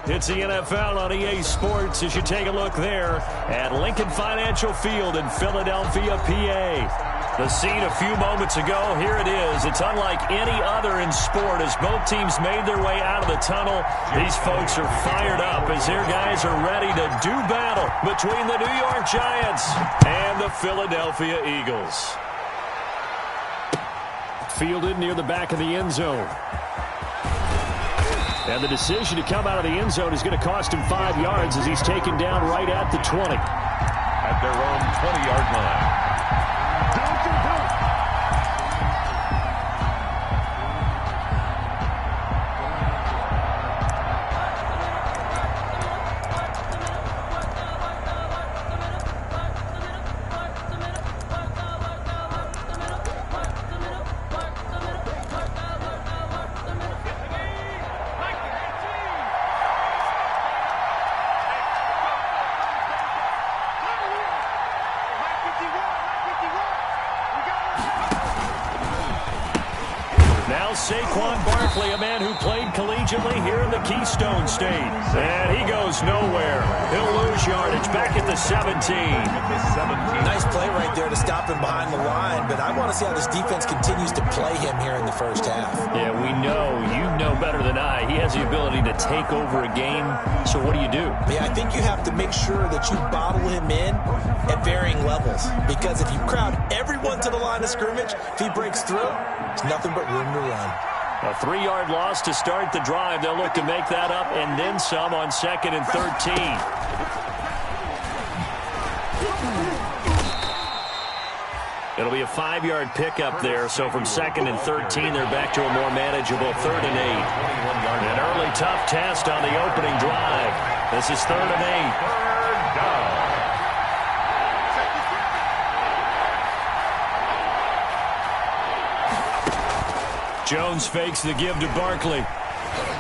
It's the NFL on EA Sports as you take a look there at Lincoln Financial Field in Philadelphia, PA. The scene a few moments ago, here it is. It's unlike any other in sport as both teams made their way out of the tunnel. These folks are fired up as their guys are ready to do battle between the New York Giants and the Philadelphia Eagles. Fielded near the back of the end zone. And the decision to come out of the end zone is going to cost him 5 yards as he's taken down right at the 20. At their own 20-yard line. Saquon Barkley, a man who played collegiately here in the Keystone State. And he goes nowhere. He'll lose yardage back at the 17. Nice play right there to stop him behind the line, but I want to see how this defense continues to play him here in the first half. Yeah, we know. You know better than I. He has the ability to take over a game. So what do you do? Yeah, I think you have to make sure that you bottle him in at varying levels. Because if you crowd everyone to the line of scrimmage, if he breaks through, it's nothing but room to run. A 3-yard loss to start the drive. They'll look to make that up and then some on 2nd and 13. It'll be a 5-yard pickup there. So from 2nd and 13, they're back to a more manageable 3rd and 8. An early tough test on the opening drive. This is 3rd and 8. Third down. Jones fakes the give to Barkley.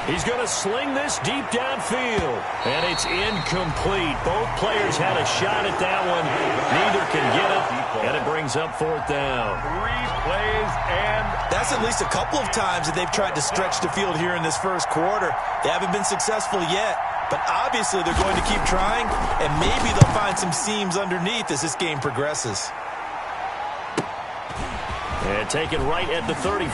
He's going to sling this deep downfield. And it's incomplete. Both players had a shot at that one. Neither can get it. And it brings up 4th down. 3 plays and... That's at least a couple of times that they've tried to stretch the field here in this first quarter. They haven't been successful yet. But obviously they're going to keep trying. And maybe they'll find some seams underneath as this game progresses. And taken right at the 35.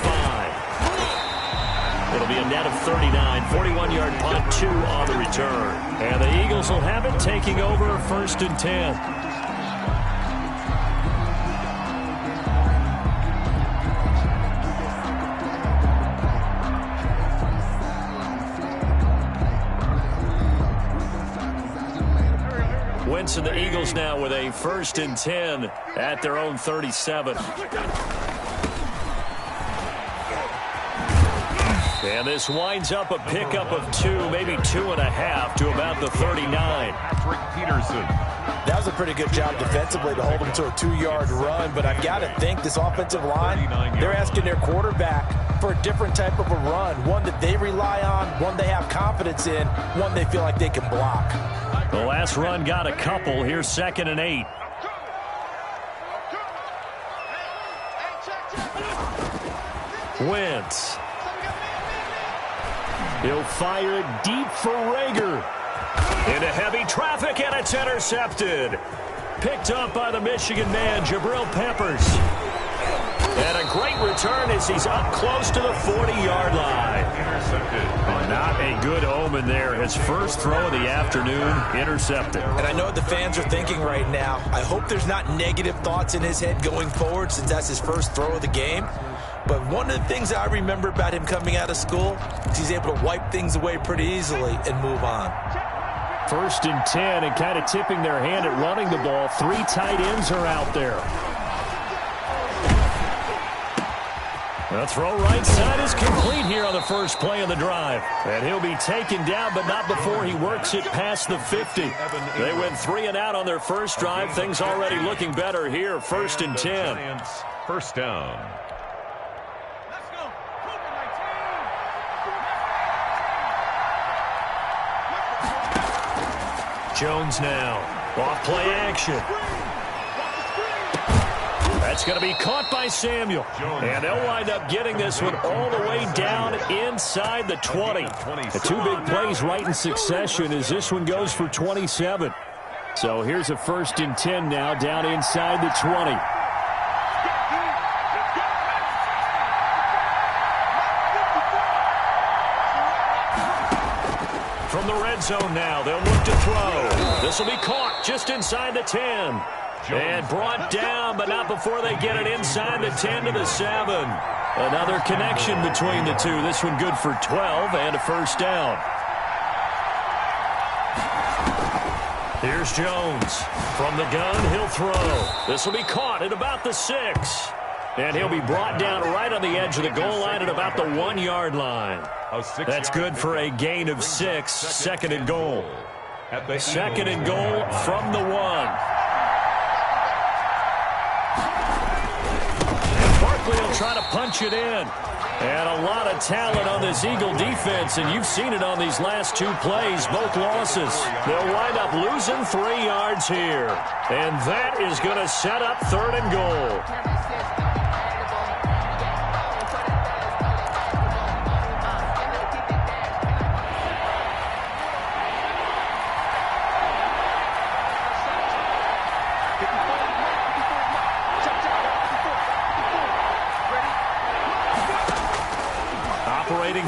It'll be a net of 39. 41-yard punt, 2 on the return. And the Eagles will have it taking over 1st and 10. Wentz and the Eagles now with a 1st and 10 at their own 37. And this winds up a pickup of 2, maybe 2.5 to about the 39. Patrick Peterson. That was a pretty good job defensively to hold him to a 2-yard run, but I've got to think this offensive line, they're asking their quarterback for a different type of a run, one that they rely on, one they have confidence in, one they feel like they can block. The last run got a couple. Here's 2nd and 8. Wentz. He'll fire it deep for Rager. Into heavy traffic, and it's intercepted. Picked up by the Michigan man, Jabril Peppers. And a great return as he's up close to the 40-yard line. Intercepted. Not a good omen there. His first throw of the afternoon, intercepted. And I know what the fans are thinking right now. I hope there's not negative thoughts in his head going forward since that's his first throw of the game. But one of the things I remember about him coming out of school is he's able to wipe things away pretty easily and move on. 1st and 10 and kind of tipping their hand at running the ball. 3 tight ends are out there. The throw right side is complete here on the first play of the drive. And he'll be taken down, but not before he works it past the 50. They went 3 and out on their first drive. Things already looking better here. 1st and 10. First down. Jones now. Off play action. That's going to be caught by Samuel. And they'll wind up getting this one all the way down inside the 20. The two big plays right in succession as this one goes for 27. So here's a 1st and 10 now down inside the 20. From the red zone now, they'll look to throw. This will be caught just inside the 10. And brought down, but not before they get it inside the 10 to the 7. Another connection between the two. This one good for 12 and a 1st down. Here's Jones. From the gun, he'll throw. This will be caught at about the 6. And he'll be brought down right on the edge of the goal line at about the 1-yard line. That's good for a gain of 6. 2nd and goal. 2nd and goal from the 1. And Barkley will try to punch it in. And a lot of talent on this Eagle defense, and you've seen it on these last 2 plays, both losses. They'll wind up losing 3 yards here. And that is going to set up 3rd and goal.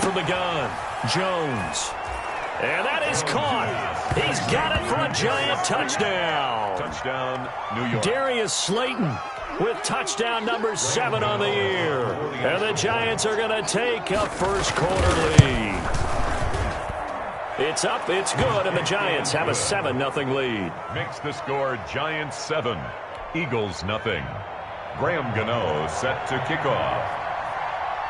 From the gun, Jones. And that is caught. He's got it for a Giant touchdown. Touchdown, New York. Darius Slayton with touchdown number 7 on the year. And the Giants are going to take a 1st quarter lead. It's up, it's good, and the Giants have a 7-0 lead. Makes the score Giants 7, Eagles 0. Graham Gano set to kick off.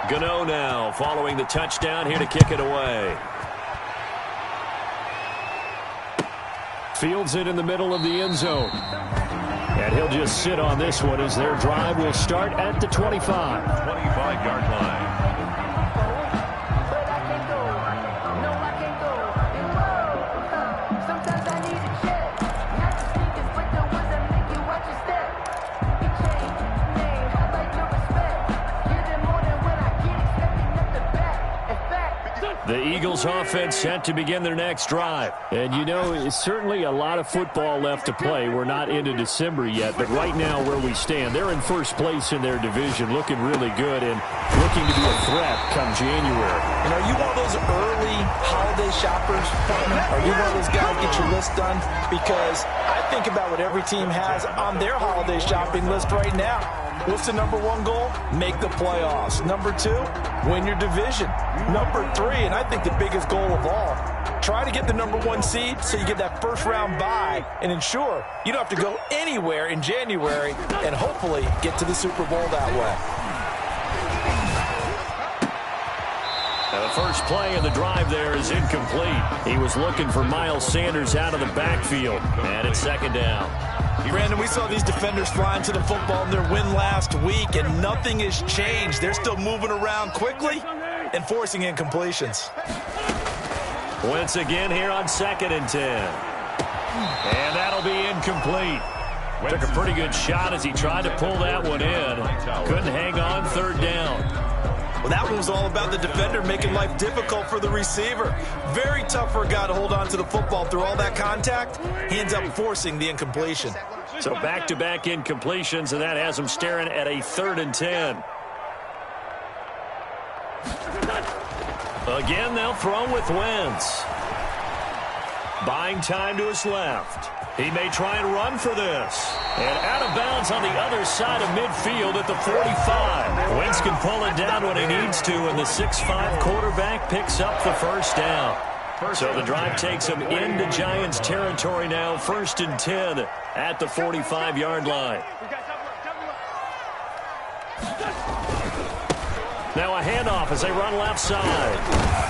Gano now following the touchdown here to kick it away. Fields it in the middle of the end zone. And he'll just sit on this one as their drive will start at the 25. 25-yard line. The Eagles offense set to begin their next drive. And, you know, it's certainly a lot of football left to play. We're not into December yet, but right now where we stand, they're in 1st place in their division, looking really good and looking to be a threat come January. And are you one of those early holiday shoppers? Are you one of those guys get your list done? Because I think about what every team has on their holiday shopping list right now. What's the number 1 goal? Make the playoffs. Number 2, win your division. Number 3, and I think the biggest goal of all, try to get the number 1 seed so you get that 1st round bye and ensure you don't have to go anywhere in January and hopefully get to the Super Bowl that way. Now the first play of the drive there is incomplete. He was looking for Miles Sanders out of the backfield, and it's 2nd down. Brandon, we saw these defenders flying to the football in their win last week, and nothing has changed. They're still moving around quickly and forcing incompletions. Once again here on 2nd and 10. And that'll be incomplete. Took a pretty good shot as he tried to pull that one in. Couldn't hang on, 3rd down. Well, that one was all about the defender making life difficult for the receiver. Very tough for a guy to hold on to the football through all that contact. He ends up forcing the incompletion. So back-to-back incompletions, and that has him staring at a 3rd and 10. Again, they'll throw with Wentz. Buying time to his left. He may try and run for this. And out of bounds on the other side of midfield at the 45. Wentz can pull it down when he needs to, and the 6'5" quarterback picks up the 1st down. So the drive takes him into Giants territory now, 1st and 10 at the 45-yard line. Now a handoff as they run left side.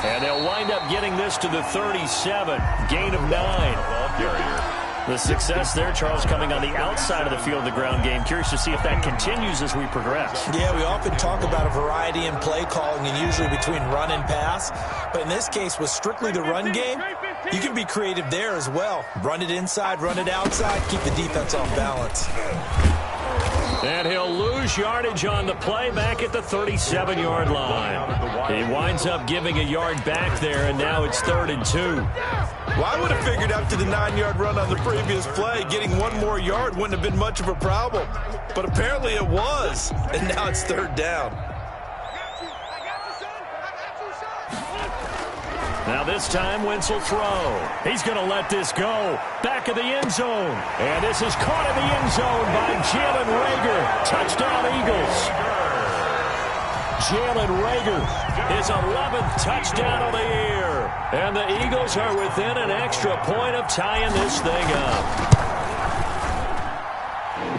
And they'll wind up getting this to the 37. Gain of 9. The success there, Charles, coming on the outside of the field of the ground game. Curious to see if that continues as we progress. Yeah, we often talk about a variety in play calling and usually between run and pass. But in this case, with strictly the run game, you can be creative there as well. Run it inside, run it outside, keep the defense off balance. And he'll lose yardage on the play back at the 37-yard line. He winds up giving a yard back there, and now it's 3rd and 2. Well, I would have figured after the 9-yard run on the previous play, getting one more yard wouldn't have been much of a problem. But apparently it was, and now it's 3rd down. Now this time, Wentz will throw. He's going to let this go. Back of the end zone. And this is caught in the end zone by Jalen Reagor. Touchdown, Eagles. Jalen Reagor, his 11th touchdown of the year. And the Eagles are within an extra point of tying this thing up.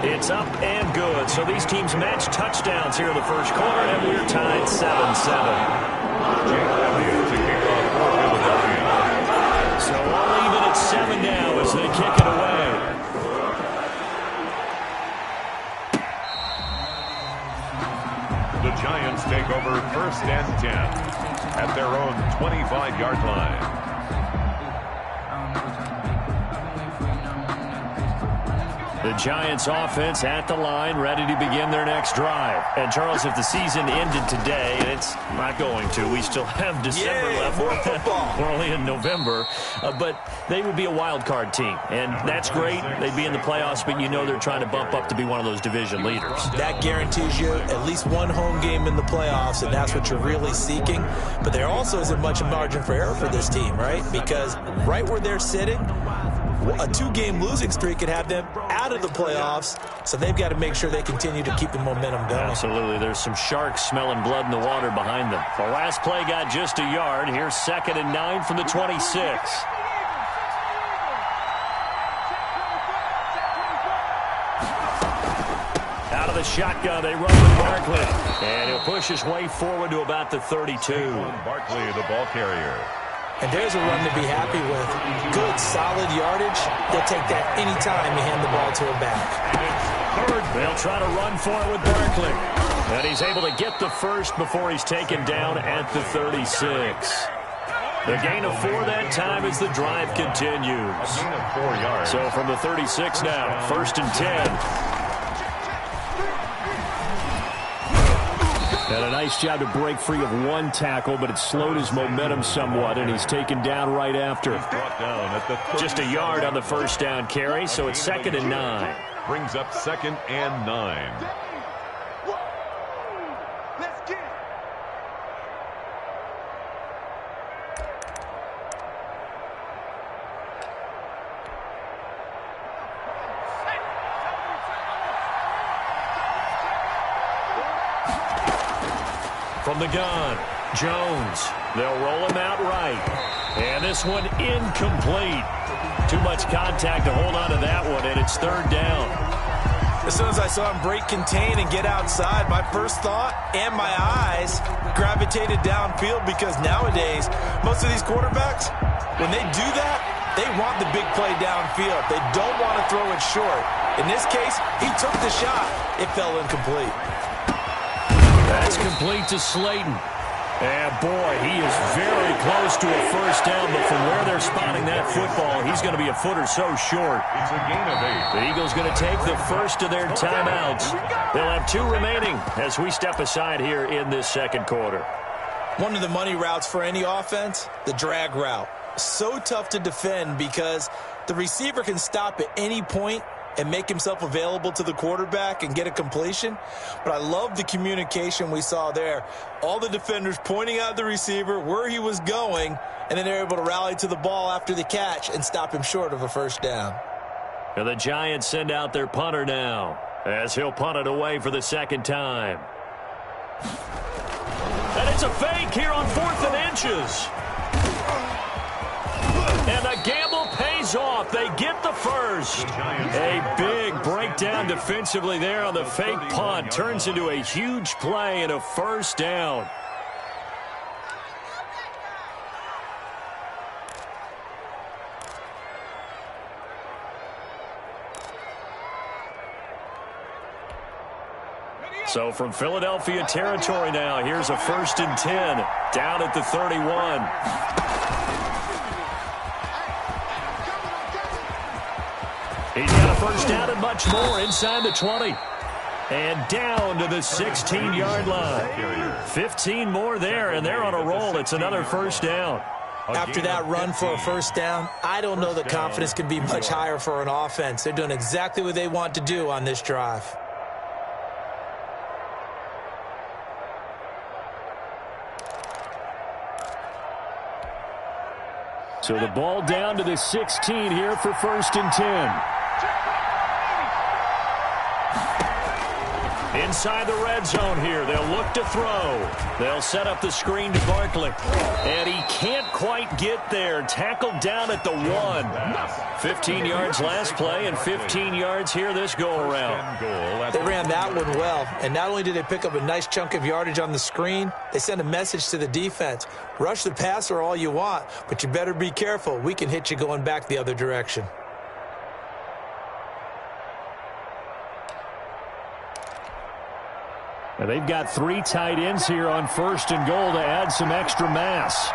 It's up and good. So these teams match touchdowns here in the first quarter, and we're tied 7-7. So all even at 7 now as they kick it away. The Giants take over 1st and 10 at their own 25-yard line. The Giants offense at the line, ready to begin their next drive. And, Charles, if the season ended today, and it's not going to, we still have December left. More football. We're only in November. But they would be a wild card team. And that's great. They'd be in the playoffs, but you know they're trying to bump up to be one of those division leaders. That guarantees you at least one home game in the playoffs, and that's what you're really seeking. But there also isn't much margin for error for this team, right? Because right where they're sitting, a 2-game losing streak could have them out of the playoffs, so they've got to make sure they continue to keep the momentum going. Absolutely. There's some sharks smelling blood in the water behind them. The last play got just a yard. Here's 2nd and 9 from the 26. Out of the shotgun, they run with Barkley. And he'll push his way forward to about the 32. Barkley, the ball carrier. And there's a run to be happy with. Good, solid yardage. They'll take that any time you hand the ball to a back. They'll try to run for it with Barkley. And he's able to get the first before he's taken down at the 36. The gain of 4 that time as the drive continues. A gain of 4 yards. So from the 36 now, 1st and 10. And a nice job to break free of one tackle, but it slowed his momentum somewhat, and he's taken down right after. Brought down at the Just a yard on the first down carry, so it's 2nd and 9. Brings up 2nd and 9. From the gun, Jones. They'll roll him out right. And this one incomplete. Too much contact to hold on to that one, and it's 3rd down. As soon as I saw him break contain and get outside, my first thought and my eyes gravitated downfield, because nowadays, most of these quarterbacks, when they do that, they want the big play downfield. They don't want to throw it short. In this case, he took the shot. It fell incomplete. That's complete to Slayton. And, boy, he is very close to a first down, but from where they're spotting that football, he's going to be a foot or so short. It's a gain of 8. The Eagles going to take the first of their timeouts. They'll have 2 remaining as we step aside here in this second quarter. One of the money routes for any offense, the drag route. So tough to defend because the receiver can stop at any point and make himself available to the quarterback and get a completion. But I love the communication we saw there. All the defenders pointing out the receiver, where he was going, and then they're able to rally to the ball after the catch and stop him short of a first down. And the Giants send out their punter now as he'll punt it away for the 2nd time. And it's a fake here on 4th and inches. And the gamble pays off. They get the first. A big breakdown defensively there on the fake punt. Turns into a huge play and a first down. So from Philadelphia territory now, here's a 1st and 10 down at the 31. He's got a first down and much more inside the 20. And down to the 16-yard line. 15 more there, and they're on a roll. It's another first down. After that run for a first down, I don't know that confidence can be much higher for an offense. They're doing exactly what they want to do on this drive. So the ball down to the 16 here for 1st and 10. Inside the red zone here. They'll look to throw. They'll set up the screen to Barkley. And he can't quite get there. Tackled down at the 1. 15 yards last play and 15 yards here this go-around. They ran that one well. And not only did they pick up a nice chunk of yardage on the screen, they sent a message to the defense. Rush the passer all you want, but you better be careful. We can hit you going back the other direction. And they've got 3 tight ends here on 1st and goal to add some extra mass.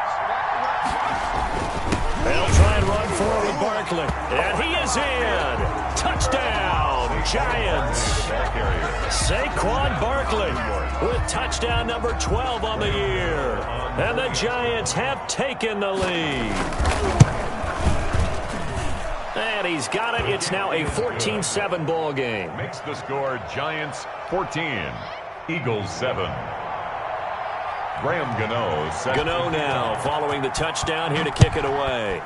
They'll try and run forward with Barkley. And he is in. Touchdown, Giants. Saquon Barkley with touchdown number 12 on the year. And the Giants have taken the lead. And he's got it. It's now a 14-7 ball game. Makes the score Giants 14. Eagles 7. Graham Gano set. Gano now following the touchdown here to kick it away.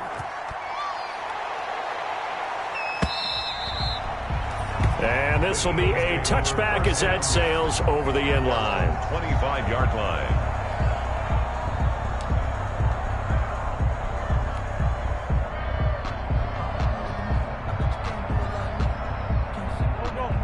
And this will be a touchback as that sails over the end line. 25-yard line.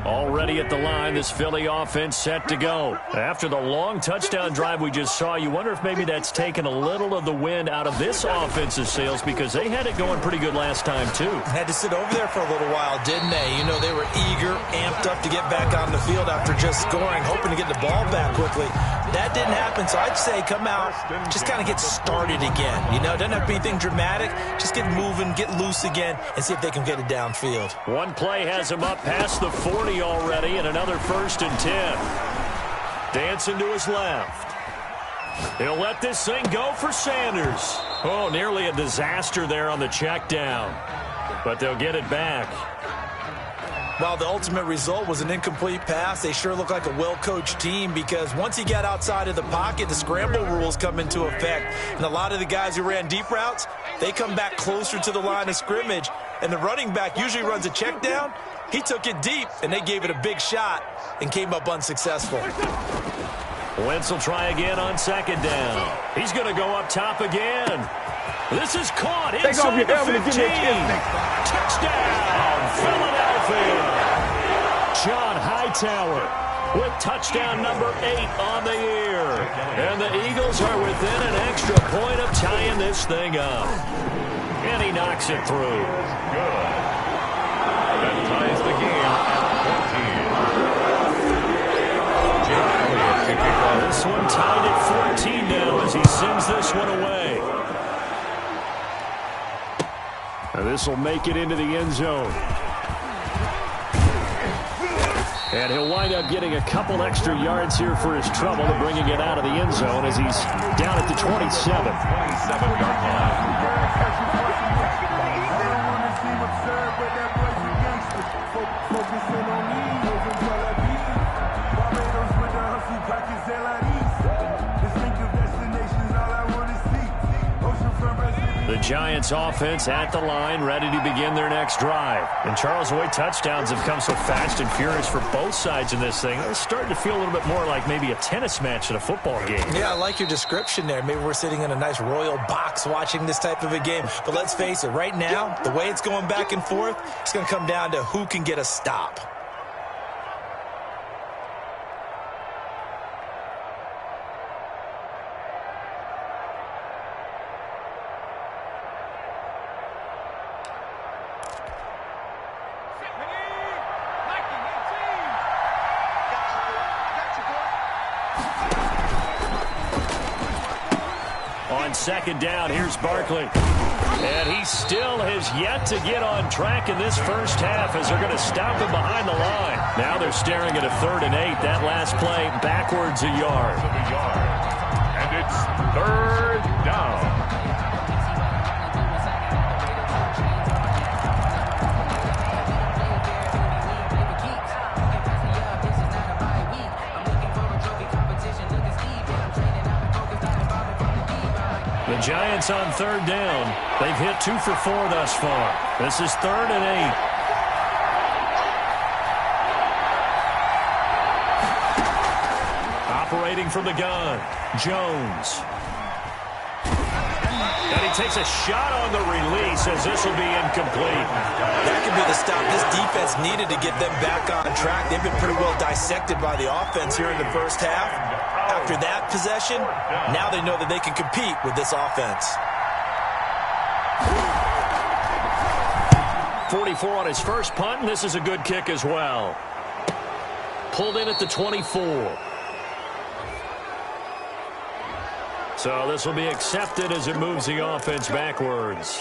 Already at the line, this Philly offense set to go. After the long touchdown drive we just saw, you wonder if maybe that's taken a little of the wind out of this offensive sails because they had it going pretty good last time, too. Had to sit over there for a little while, didn't they? You know, they were eager, amped up to get back on the field after just scoring, hoping to get the ball back quickly. That didn't happen, so I'd say come out, just kind of get started again. You know, it doesn't have to be anything dramatic. Just get moving, get loose again, and see if they can get it downfield. One play has him up past the 40 already, and another 1st and 10. Dancing to his left. He'll let this thing go for Sanders. Oh, nearly a disaster there on the check down. But they'll get it back. While the ultimate result was an incomplete pass, they sure look like a well-coached team because once he got outside of the pocket, the scramble rules come into effect. And a lot of the guys who ran deep routes, they come back closer to the line of scrimmage. And the running back usually runs a check down. He took it deep, and they gave it a big shot and came up unsuccessful. Wentz will try again on 2nd down. He's going to go up top again. This is caught inside the 15. Touchdown, Philadelphia. John Hightower with touchdown number 8 on the year. And the Eagles are within an extra point of tying this thing up. And he knocks it through. Good. That ties the game at 14. This one tied at 14 now as he sends this one away. And this will make it into the end zone. And he'll wind up getting a couple extra yards here for his trouble to bringing it out of the end zone as he's down at the 27. 27-yard line. The Giants offense at the line, ready to begin their next drive. And Charles, the way touchdowns have come so fast and furious for both sides in this thing, it's starting to feel a little bit more like maybe a tennis match at a football game. Yeah, I like your description there. Maybe we're sitting in a nice royal box watching this type of a game. But let's face it, right now, the way it's going back and forth, it's going to come down to who can get a stop. On 2nd down, here's Barkley. And he still has yet to get on track in this first half as they're going to stop him behind the line. Now they're staring at a 3rd and 8. That last play backwards a yard. And it's 3rd down. The Giants on 3rd down. They've hit 2 for 4 thus far. This is 3rd and 8. Operating from the gun, Jones. And he takes a shot on the release as this will be incomplete. That could be the stop this defense needed to get them back on track. They've been pretty well dissected by the offense here in the first half. After that possession, now they know that they can compete with this offense. 44 on his first punt, and this is a good kick as well. Pulled in at the 24. So this will be accepted as it moves the offense backwards.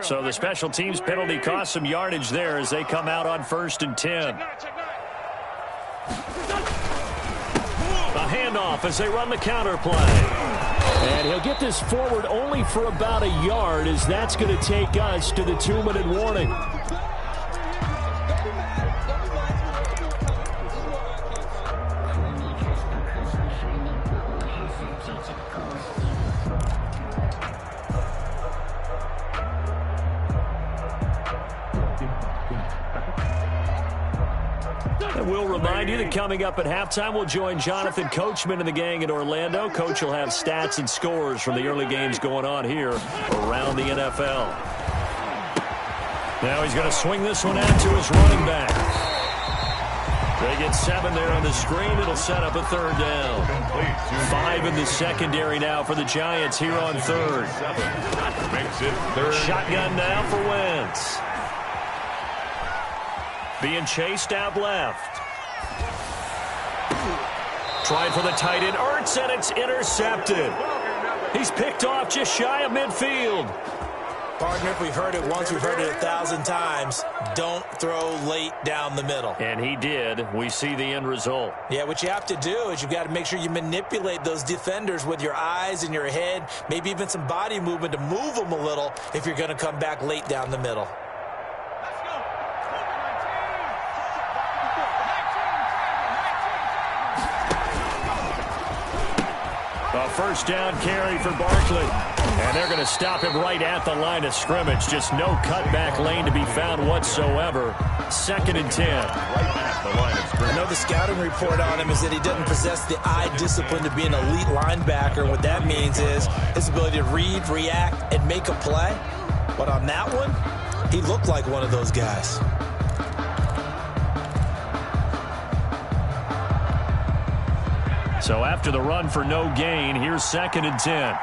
So the special teams penalty cost some yardage there as they come out on 1st and 10. A handoff as they run the counter play. And he'll get this forward only for about a yard as that's going to take us to the 2-minute warning. We'll remind you that coming up at halftime, we'll join Jonathan Coachman and the gang in Orlando. Coach will have stats and scores from the early games going on here around the NFL. Now he's going to swing this one out to his running back. They get 7 there on the screen. It'll set up a 3rd down. 5 in the secondary now for the Giants here on 3rd. Makes it 3rd. Shotgun now for Wentz. Being chased out left. Trying for the tight end, Ertz, and it's intercepted. He's picked off just shy of midfield. Partner, if we've heard it once, we've heard it 1,000 times. Don't throw late down the middle. And he did. We see the end result. Yeah, what you have to do is you've got to make sure you manipulate those defenders with your eyes and your head, maybe even some body movement to move them a little if you're going to come back late down the middle. A 1st down carry for Barkley. And they're going to stop him right at the line of scrimmage. Just no cutback lane to be found whatsoever. 2nd and 10. I know the scouting report on him is that he doesn't possess the eye discipline to be an elite linebacker. What that means is his ability to read, react, and make a play. But on that one, he looked like one of those guys. So after the run for no gain, here's 2nd and 10.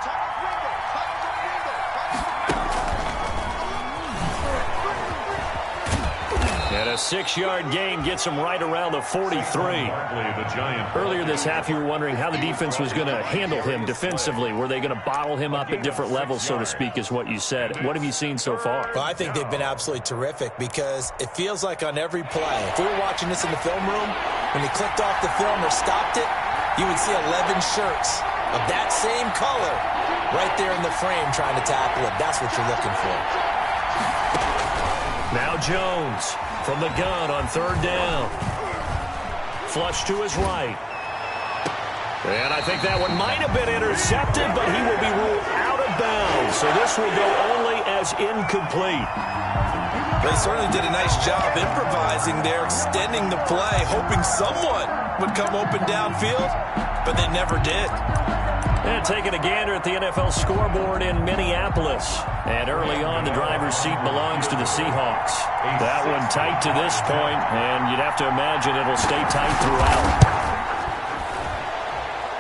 And a 6-yard gain gets him right around the 43. Earlier this half, you were wondering how the defense was going to handle him defensively. Were they going to bottle him up at different levels, so to speak, is what you said. What have you seen so far? Well, I think they've been absolutely terrific because it feels like on every play, if we were watching this in the film room, when he clicked off the film or stopped it, you would see 11 shirts of that same color right there in the frame trying to tackle him. That's what you're looking for. Now Jones from the gun on 3rd down. Flush to his right. And I think that one might have been intercepted, but he will be ruled out of bounds. So this will go only as incomplete. They certainly did a nice job improvising there, extending the play, hoping someone would come open downfield, but they never did. And taking a gander at the NFL scoreboard in Minneapolis. And early on, the driver's seat belongs to the Seahawks. That one tight to this point, and you'd have to imagine it'll stay tight throughout.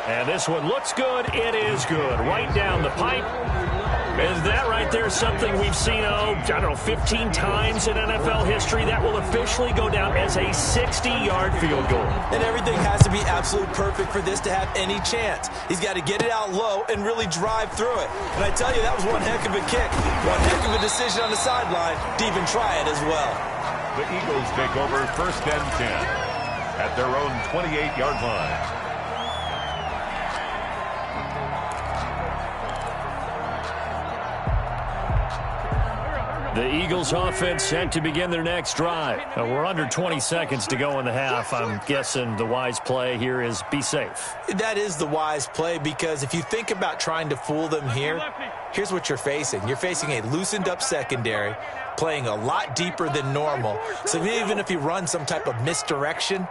And this one looks good. It is good. Right down the pipe. Is that right there something we've seen, I don't know, 15 times in NFL history? That will officially go down as a 60-yard field goal. And everything has to be absolutely perfect for this to have any chance. He's got to get it out low and really drive through it. And I tell you, that was one heck of a kick. One heck of a decision on the sideline to even try it as well. The Eagles take over 1st and 10 at their own 28-yard line. The Eagles offense set to begin their next drive. We're under 20 seconds to go in the half. I'm guessing the wise play here is be safe. That is the wise play, because if you think about trying to fool them here, here's what you're facing. You're facing a loosened up secondary, playing a lot deeper than normal. So even if you run some type of misdirection,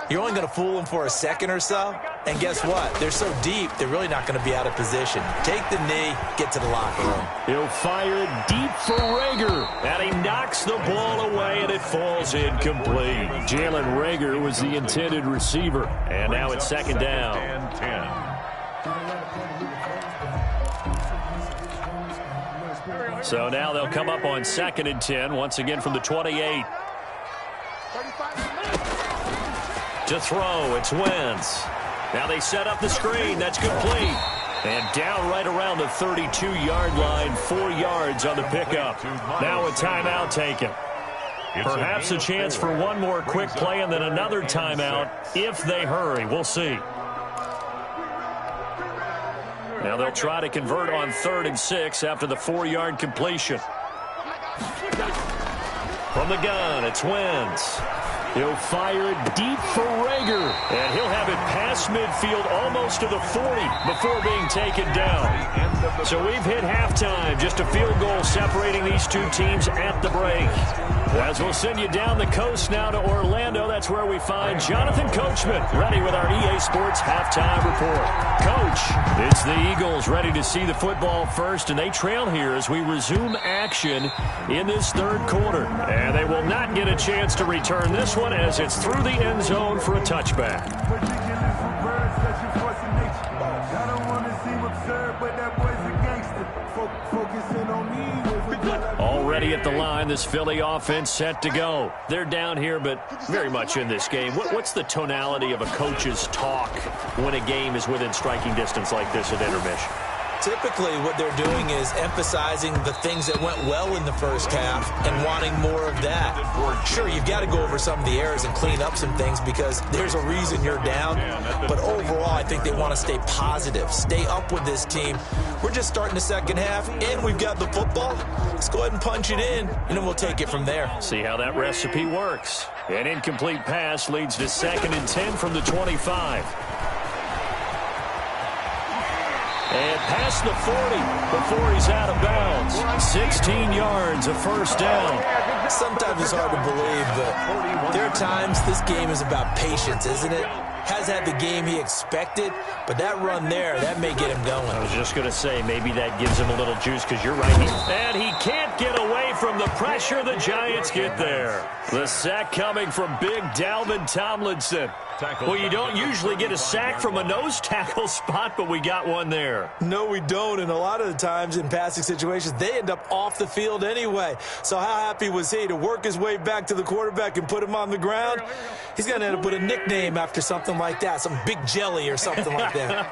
you're only going to fool them for a second or so. And guess what? They're so deep, they're really not going to be out of position. Take the knee, get to the locker room. He'll fire it deep for Rager. And he knocks the ball away, and it falls incomplete. Jalen Rager was the intended receiver. And now it's 2nd down. And 10. So now they'll come up on 2nd and 10, once again from the 28. To throw, it's Wentz. Now they set up the screen. That's complete. And down right around the 32-yard line, 4 yards on the pickup. Now a timeout taken. Perhaps a chance for one more quick play and then another timeout if they hurry. We'll see. Now they'll try to convert on 3rd and 6 after the 4-yard completion. From the gun, it's Wentz. He'll fire it deep for Rager. And he'll have it past midfield almost to the 40 before being taken down. So we've hit halftime. Just a field goal separating these two teams at the break. As we'll send you down the coast now to Orlando, that's where we find Jonathan Coachman ready with our EA Sports halftime report. Coach, it's the Eagles ready to see the football first, and they trail here as we resume action in this 3rd quarter. And they will not get a chance to return this one as it's through the end zone for a touchback. Already at the line, this Philly offense set to go. They're down here, but very much in this game. What's the tonality of a coach's talk when a game is within striking distance like this at intermission? Typically, what they're doing is emphasizing the things that went well in the first half and wanting more of that. Sure, you've got to go over some of the errors and clean up some things because there's a reason you're down. But overall, I think they want to stay positive, stay up with this team. We're just starting the second half, and we've got the football. Let's go ahead and punch it in, and then we'll take it from there. See how that recipe works. An incomplete pass leads to 2nd and 10 from the 25. And past the 40 before he's out of bounds. 16 yards, a 1st down. Sometimes it's hard to believe, but there are times this game is about patience, isn't it? Has had the game he expected, but that run there, that may get him going. I was just going to say, maybe that gives him a little juice because you're right. And he can't get away from the pressure. The Giants get there. The sack coming from big Dalvin Tomlinson. Well, you don't usually get a sack from a nose tackle spot, but we got one there. No, we don't, and a lot of the times in passing situations, they end up off the field anyway. So how happy was he to work his way back to the quarterback and put him on the ground? He's going to end up with a nickname after something like that, some Big Jelly or something like that.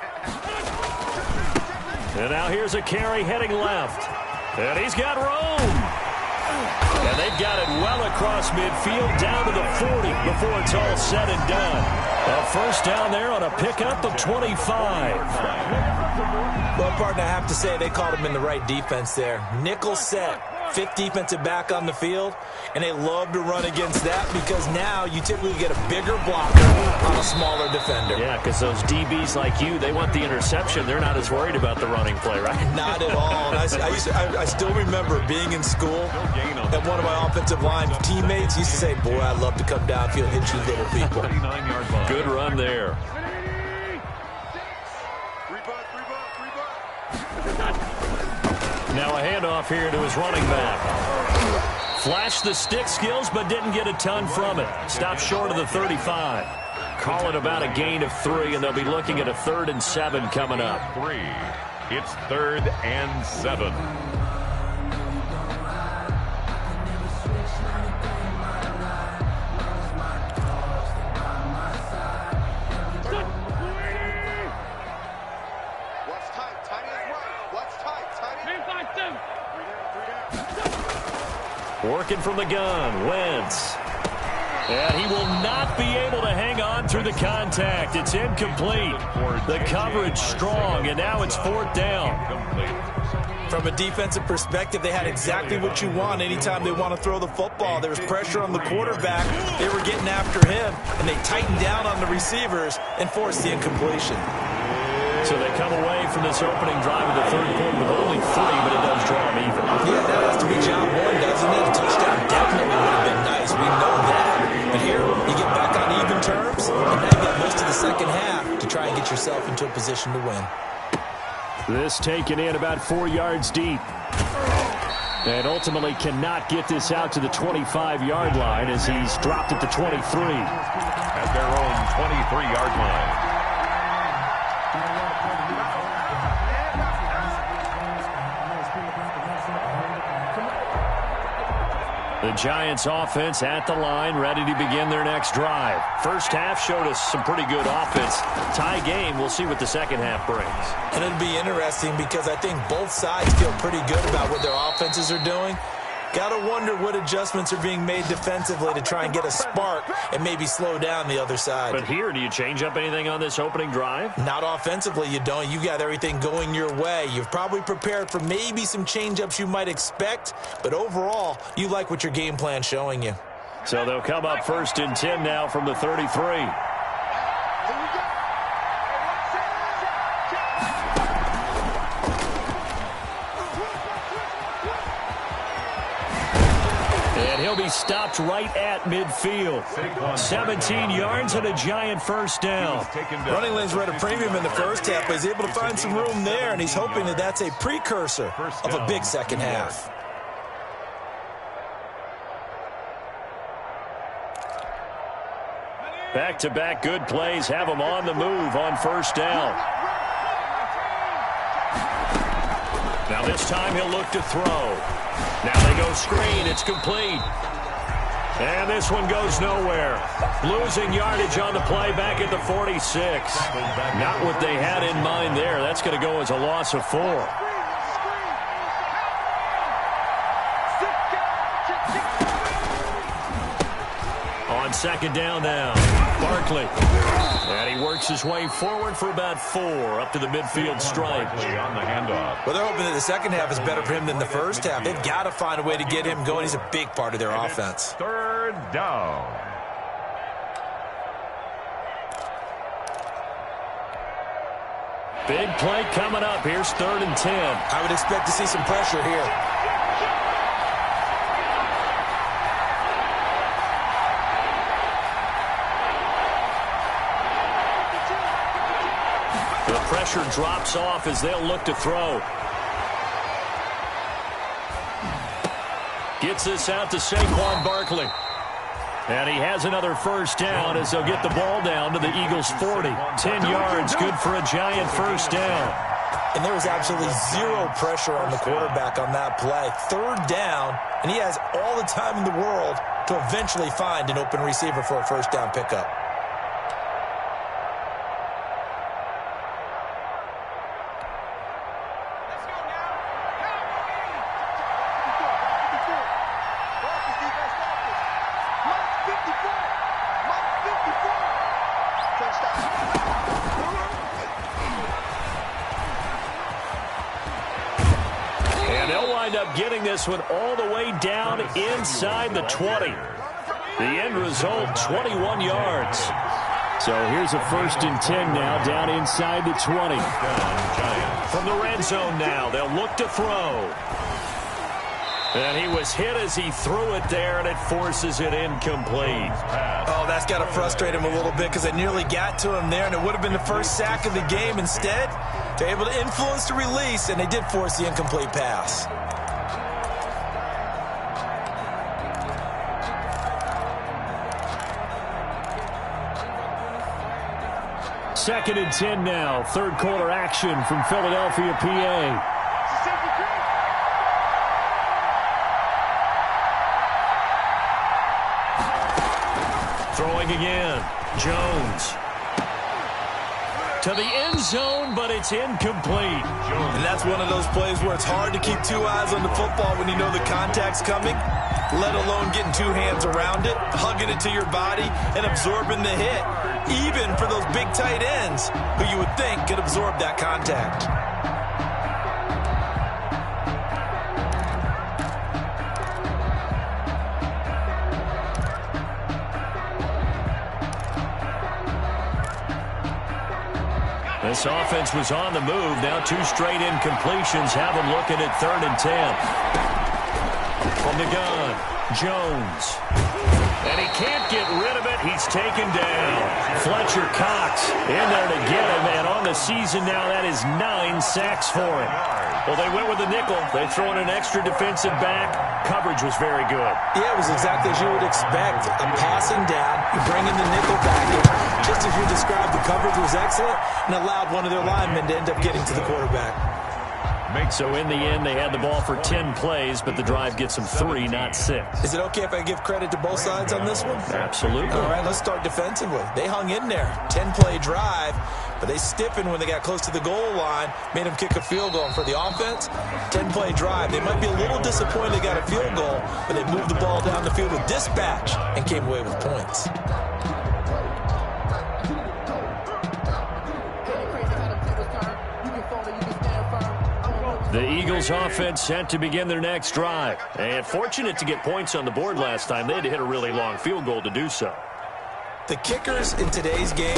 And now here's a carry heading left. And he's got room. And they've got it well across midfield down to the 40 before it's all said and done. A 1st down there on a pickup of 25. Well, partner, I have to say they called him in the right defense there. Nickel set. 5th defensive back on the field, and they love to run against that because now you typically get a bigger blocker on a smaller defender. Yeah, because those DBs like you, they want the interception. They're not as worried about the running play, right? Not at all. I still remember being in school, and one of my offensive line teammates used to say, boy, I'd love to come downfield and hit you little people. Good run there. Now a handoff here to his running back. Flashed the stick skills, but didn't get a ton from it. Stopped short of the 35. Call it about a gain of 3, and they'll be looking at a 3rd and 7 coming up. It's 3rd and 7. Working from the gun, Wentz. And he will not be able to hang on through the contact. It's incomplete. The coverage strong, and now it's 4th down. From a defensive perspective, they had exactly what you want anytime they want to throw the football. There was pressure on the quarterback. They were getting after him, and they tightened down on the receivers and forced the incompletion. So they come away from this opening drive of the 3rd quarter with only 3, but it does draw them even. Yeah, that has to be job one, doesn't it? A touchdown definitely would have been nice. We know that. But here, you get back on even terms, and now you got most of the second half to try and get yourself into a position to win. This taken in about 4 yards deep. And ultimately cannot get this out to the 25-yard line as he's dropped at the 23. At their own 23-yard line. The Giants offense at the line, ready to begin their next drive. First half showed us some pretty good offense. Tie game, we'll see what the second half brings. And it'll be interesting because I think both sides feel pretty good about what their offenses are doing. Got to wonder what adjustments are being made defensively to try and get a spark and maybe slow down the other side. But here, do you change up anything on this opening drive? Not offensively, you don't. You got everything going your way. You've probably prepared for maybe some change-ups you might expect, but overall, you like what your game plan's showing you. So they'll come up 1st and 10 now from the 33. He'll be stopped right at midfield. 17 yards and a Giant first down. Running lanes were at a premium in the first half, but he's able to find some room there, and he's hoping that that's a precursor of a big second half. Back-to-back good plays have him on the move on first down. Now this time he'll look to throw. Now they go screen. It's complete. And this one goes nowhere. Losing yardage on the play back at the 46. Not what they had in mind there. That's going to go as a loss of 4. On second down now, Barkley. And he works his way forward for about 4 up to the midfield stripe. On the handoff. Well, they're hoping that the second half is better for him than the first half. They've got to find a way to get him going. He's a big part of their offense. 3rd down. Big play coming up. Here's 3rd and 10. I would expect to see some pressure here. The pressure drops off as they'll look to throw. Gets this out to Saquon Barkley. And he has another first down as they'll get the ball down to the Eagles' 40. 10 yards, good for a Giant first down. And there was absolutely zero pressure on the quarterback on that play. 3rd down, and he has all the time in the world to eventually find an open receiver for a first down pickup. Getting this one all the way down inside the 20. The end result, 21 yards. So here's a 1st and 10 now down inside the 20. From the red zone now, they'll look to throw. And he was hit as he threw it there, and it forces it incomplete. Oh, that's got to frustrate him a little bit because they nearly got to him there, and it would have been the first sack of the game. Instead, they're able to influence the release, and they did force the incomplete pass. 2nd and 10 now. Third quarter action from Philadelphia, PA. Throwing again. Jones. To the end zone, but it's incomplete. And that's one of those plays where it's hard to keep two eyes on the football when you know the contact's coming, let alone getting two hands around it, hugging it to your body, and absorbing the hit, even for those big tight ends who you would think could absorb that contact. This offense was on the move. Now 2 straight incompletions have them looking at 3rd and 10. From the gun, Jones. And he can't get rid of it. He's taken down. Fletcher Cox in there to get him. And on the season now, that is 9 sacks for him. Well, they went with the nickel. They throw in an extra defensive back. Coverage was very good. Yeah, it was exactly as you would expect. A passing down, you bring in the nickel back. Just as you described, the coverage was excellent and allowed one of their linemen to end up getting to the quarterback. So in the end, they had the ball for 10 plays, but the drive gets them 3, not 6. Is it okay if I give credit to both sides on this one? Absolutely. All right, let's start defensively. They hung in there. 10-play drive, but they stiffened when they got close to the goal line, made them kick a field goal. And for the offense, 10-play drive. They might be a little disappointed they got a field goal, but they moved the ball down the field with dispatch and came away with points. The Eagles offense set to begin their next drive. And fortunate to get points on the board last time. They had to hit a really long field goal to do so. The kickers in today's game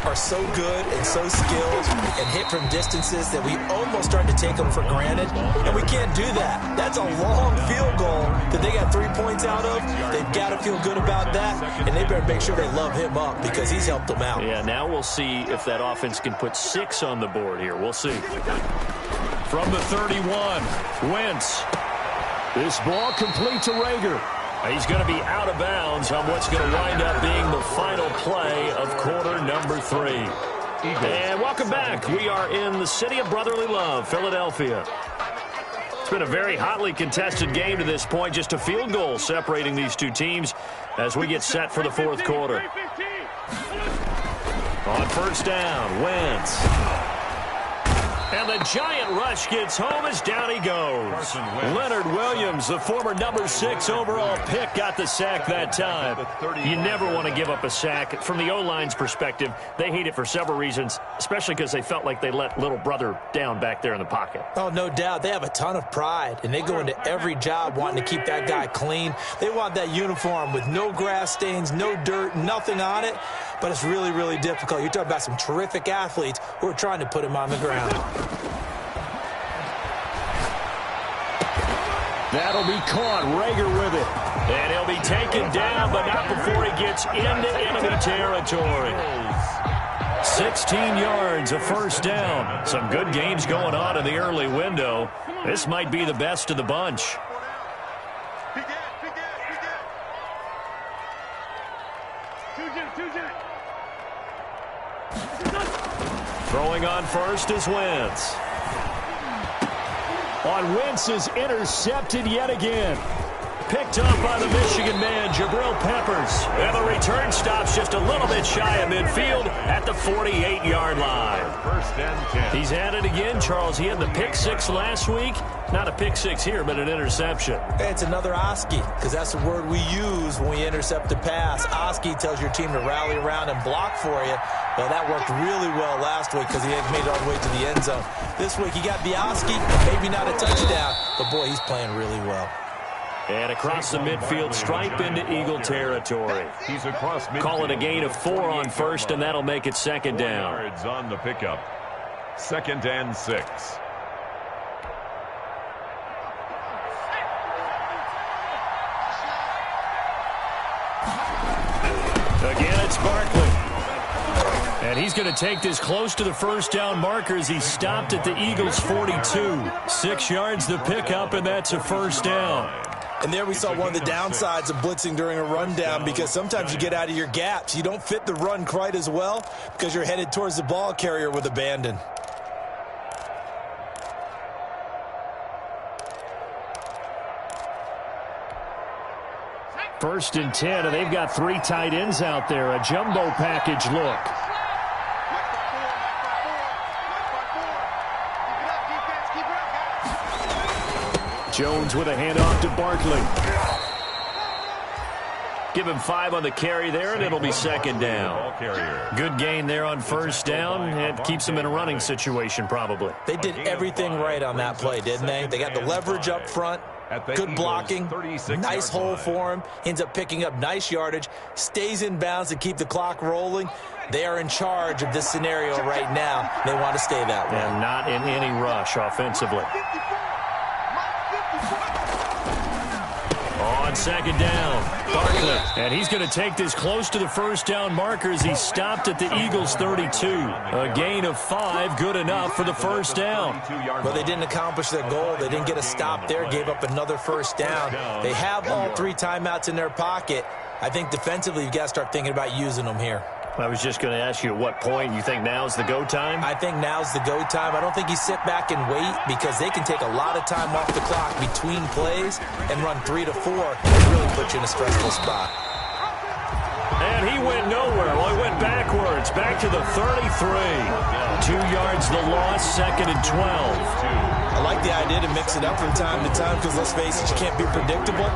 are so good and so skilled and hit from distances that we almost start to take them for granted. And we can't do that. That's a long field goal that they got 3 points out of. They've got to feel good about that. And they better make sure they love him up because he's helped them out. Yeah, now we'll see if that offense can put 6 on the board here. We'll see. From the 31, Wentz. This ball complete to Rager. He's going to be out of bounds on what's going to wind up being the final play of quarter number 3. And welcome back. We are in the city of brotherly love, Philadelphia. It's been a very hotly contested game to this point. Just a field goal separating these two teams as we get set for the 4th quarter. On first down, Wentz. And the giant rush gets home as down he goes. Leonard Williams, the former number 6 overall pick, got the sack that time. You never want to give up a sack. From the O-line's perspective, they hate it for several reasons, especially because they felt like they let little brother down back there in the pocket. Oh, no doubt. They have a ton of pride, and they go into every job wanting to keep that guy clean. They want that uniform with no grass stains, no dirt, nothing on it. But it's really, really difficult. You're talking about some terrific athletes who are trying to put him on the ground. That'll be caught. Rager with it. And he'll be taken down, but not before he gets into enemy territory. 16 yards, a first down. Some good games going on in the early window. This might be the best of the bunch. Throwing on first is Wentz. On Wentz is intercepted yet again. Picked up by the Michigan man, Jabril Peppers. And the return stops just a little bit shy of midfield at the 48-yard line. First and 10. He's at it again, Charles. He had the pick 6 last week. Not a pick 6 here, but an interception. It's another Oski, because that's the word we use when we intercept a pass. Oski tells your team to rally around and block for you. Well, that worked really well last week because he had made it all the way to the end zone. This week he got the Oski, maybe not a touchdown, but boy, he's playing really well. And across the midfield stripe into Eagle territory. He's across midfield. Call it a gain of 4 on first, and that'll make it second down. Yards on the pickup. 2nd and 6. Again, it's Barkley. And he's going to take this close to the first down marker as he stopped at the Eagles' 42. 6 yards the pickup, and that's a first down. And there we saw one of the downsides of blitzing during a rundown, because sometimes you get out of your gaps. You don't fit the run quite as well because you're headed towards the ball carrier with abandon. First and 10, and they've got 3 tight ends out there. A jumbo package look. Jones with a handoff to Barkley. Give him 5 on the carry there, and it'll be second down. Good gain there on first down. It keeps them in a running situation, probably. They did everything right on that play, didn't they? They got the leverage up front. Good blocking, nice hole for him, ends up picking up nice yardage, stays in bounds to keep the clock rolling. They are in charge of this scenario right now. They want to stay that way. And not in any rush offensively. On second down, Barkley. And he's going to take this close to the first down markers. He stopped at the Eagles' 32. A gain of 5, good enough for the first down. Well, they didn't accomplish their goal. They didn't get a stop there, gave up another first down. They have all 3 timeouts in their pocket. I think defensively you've got to start thinking about using them here. I was just going to ask you at what point you think now's the go time? I think now's the go time. I don't think you sit back and wait, because they can take a lot of time off the clock between plays and run 3 to 4 and really put you in a stressful spot. And he went nowhere. Well, he went backwards, back to the 33. 2 yards the loss, second and 12. I like the idea to mix it up from time to time, because let's face it, you can't be predictable.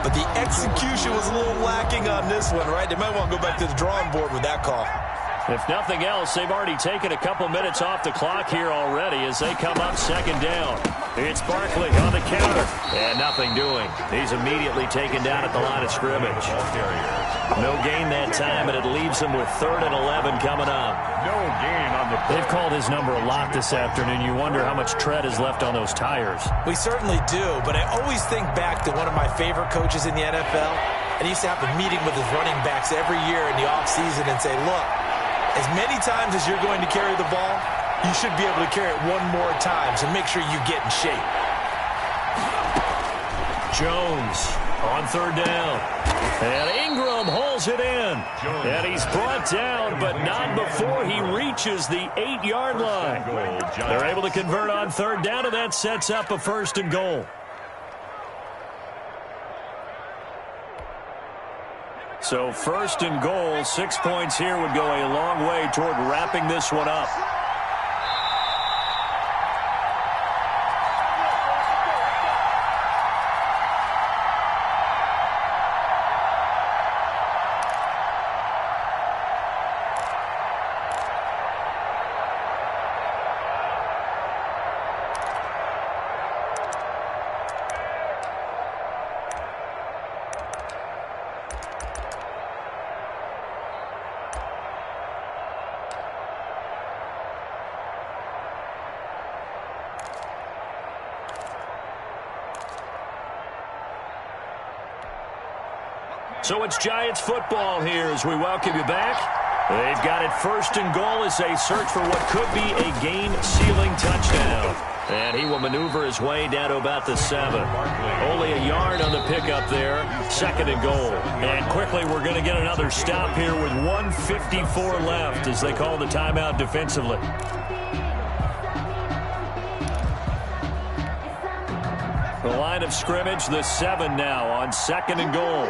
But the execution was a little lacking on this one, right? They might want to go back to the drawing board with that call. If nothing else, they've already taken a couple minutes off the clock here already as they come up second down. It's Barkley on the counter, and nothing doing. He's immediately taken down at the line of scrimmage. No gain that time, and it leaves him with 3rd and 11 coming up. No gain on the play. They've called his number a lot this afternoon. You wonder how much tread is left on those tires. We certainly do, but I always think back to one of my favorite coaches in the NFL, and he used to have a meeting with his running backs every year in the offseason and say, look, as many times as you're going to carry the ball, you should be able to carry it 1 more time, so make sure you get in shape. Jones on 3rd down. And Ingram hauls it in. And he's brought down, but not before he reaches the 8-yard line. They're able to convert on 3rd down, and that sets up a 1st and goal. So 1st and goal, 6 points here would go a long way toward wrapping this one up. So it's Giants football here as we welcome you back. They've got it 1st and goal as they search for what could be a game-sealing touchdown. And he will maneuver his way down to about the 7. Only a yard on the pickup there. 2nd and goal. And quickly we're going to get another stop here with 1:54 left as they call the timeout defensively. The line of scrimmage, the 7 now on 2nd and goal.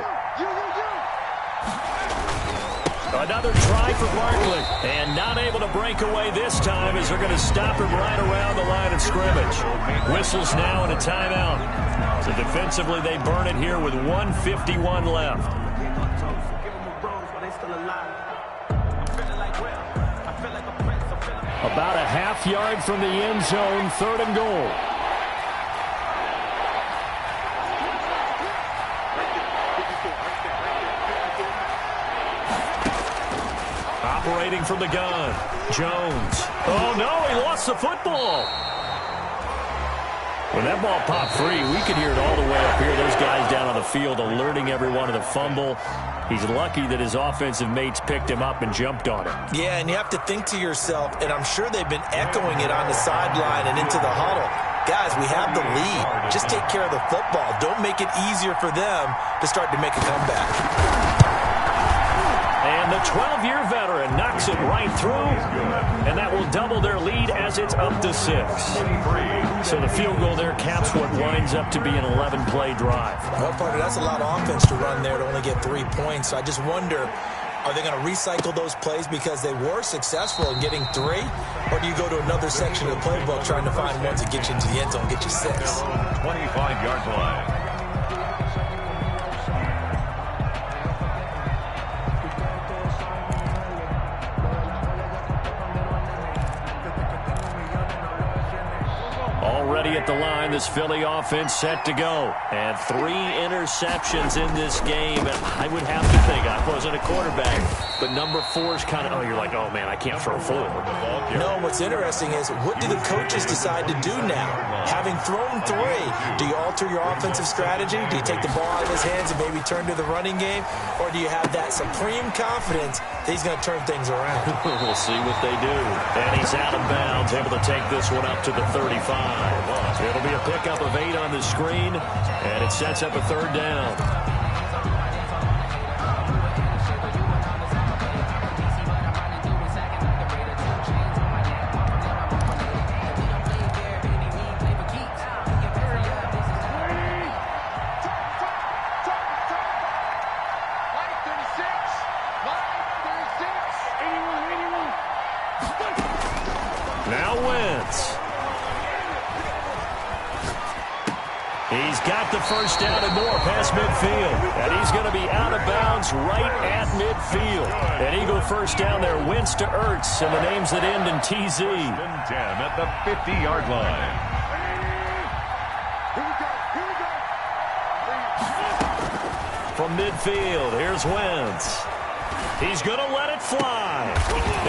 Another try for Barkley, and not able to break away this time as they're going to stop him right around the line of scrimmage. Whistles now and a timeout. So defensively, they burn it here with 1:51 left. About a half yard from the end zone, 3rd and goal. Operating from the gun, Jones. Oh, no, he lost the football. When that ball popped free, we could hear it all the way up here. Those guys down on the field alerting everyone of the fumble. He's lucky that his offensive mates picked him up and jumped on it. Yeah, and you have to think to yourself, and I'm sure they've been echoing it on the sideline and into the huddle. guys, we have the lead. Just take care of the football. Don't make it easier for them to start to make a comeback. And the 12-year veteran knocks it right through, and that will double their lead as it's up to 6. So the field goal there caps what winds up to be an 11-play drive. Well, partner, that's a lot of offense to run there to only get 3 points. So I just wonder, are they going to recycle those plays because they were successful in getting 3? Or do you go to another section of the playbook trying to find ones that get you into the end zone, get you 6? 25-yard line. Already at the line, this Philly offense set to go. And 3 interceptions in this game. And I would have to think, I wasn't a quarterback, but number 4 is kind of, oh, you're like, oh, man, I can't throw 4. No, what's interesting is, what do the coaches decide to do now? Having thrown 3, do you alter your offensive strategy? Do you take the ball out of his hands and maybe turn to the running game? Or do you have that supreme confidence that he's going to turn things around? We'll see what they do. And he's out of bounds, able to take this one up to the 35. It'll be a pickup of 8 on the screen, and it sets up a 3rd down. Now Wentz. He's got the first down and more past midfield. And he's going to be out of bounds right at midfield. An Eagle first down there, Wentz to Ertz, and the names that end in TZ. 10 at the 50-yard line. From midfield, here's Wentz. He's going to let it fly.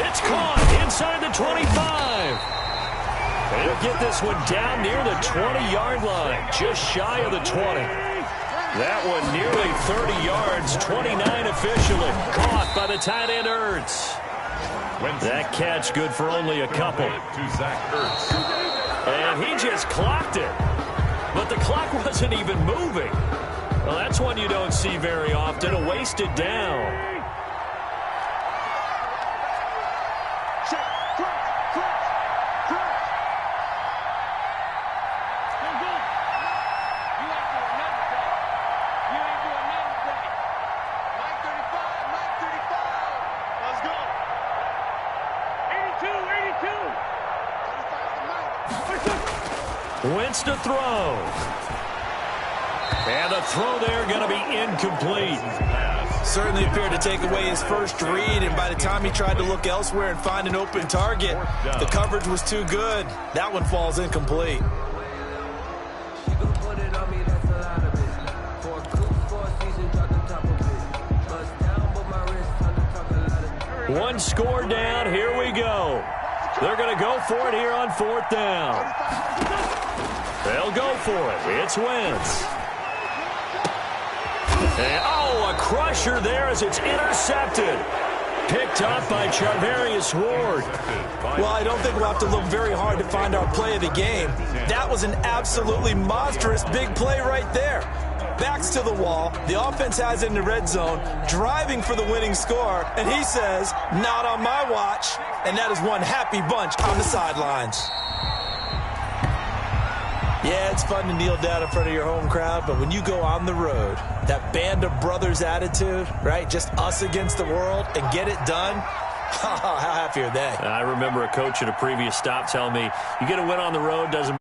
It's caught inside the 25. He'll get this one down near the 20-yard line, just shy of the 20. That one nearly 30 yards, 29 officially. Caught by the tight end Ertz. That catch good for only a couple. And he just clocked it. But the clock wasn't even moving. Well, that's one you don't see very often, a wasted down. Wentz to throw. And the throw there going to be incomplete. Certainly appeared to take away his first read, and by the time he tried to look elsewhere and find an open target, the coverage was too good. That one falls incomplete. One score down. Here we go. They're going to go for it here on 4th down. They'll go for it. It's Wentz. And, oh, a crusher there as it's intercepted. Picked up by Charvarius Ward. Well, I don't think we'll have to look very hard to find our play of the game. That was an absolutely monstrous big play right there. Backs to the wall. The offense has it in the red zone, driving for the winning score, and he says, not on my watch. And that is one happy bunch on the sidelines. Yeah, it's fun to kneel down in front of your home crowd, but when you go on the road, that band of brothers attitude, right, just us against the world, and get it done, how happy are they? I remember a coach at a previous stop telling me, you get a win on the road, doesn't